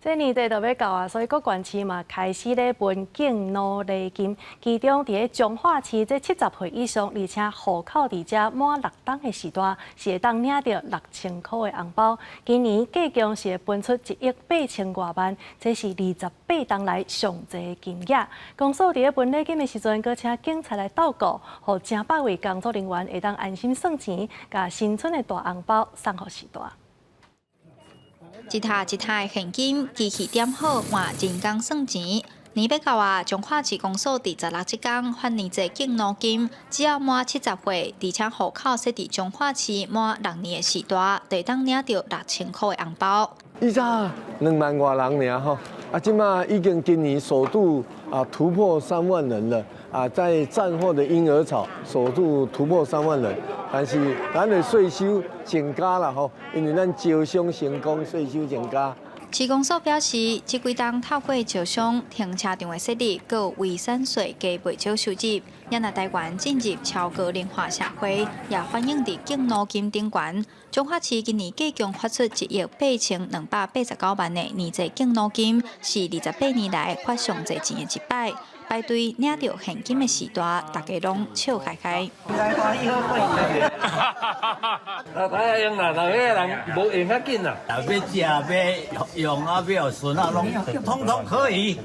这年底就要到啊，所以各县市嘛开始咧分敬老礼金，其中伫咧彰化市这70岁以上，而且户口伫遮满6档的时段，是会当领到6000块的红包。今年计共是会分出1亿8千多万，这是28档来上济的金额。公所伫咧分礼金的时阵，搁请警察来倒顾，互正百位工作人员会当安心算钱，甲新春的大红包送互时代。一沓一沓的现金，机器点好，换人工算钱。年要到啊，彰化市公所第16这天发年节敬老金，只要满70岁，而且户口设伫彰化市满6年的时代，就当领到6000块的红包。以前2万多人尔吼，即马已经今年首度突破3万人了在战后的婴儿潮首度突破3万人，但是咱的税收增加了吼，因为咱招商成功，税收增加。市公所表示，这几档透过招商、停车场的设立，佮维产税加袂少收入，也让台湾进入超高龄化社会，也反映伫敬老金顶悬。彰化市今年计共发出1亿8289万的年节敬老金，是28年来发上侪钱的一摆。排队领到现金的时代，大家拢笑开开。大用啦，大个人无用较紧啦，要食要用要孙拢通通可以。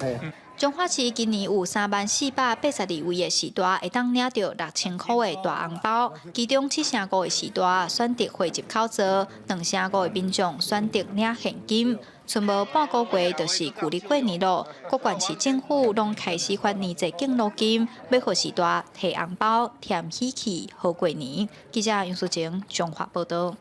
彰化市今年有30482位的时代，会当领到6000块的大红包，其中7成5的时代选择汇入口座，2成5的民众选择领现金。剩无半个月，就是旧历过年咯。各县市政府拢开始发年节敬老金，要互时代摕红包、添喜气，好过年。记者杨淑晴，彰化报道。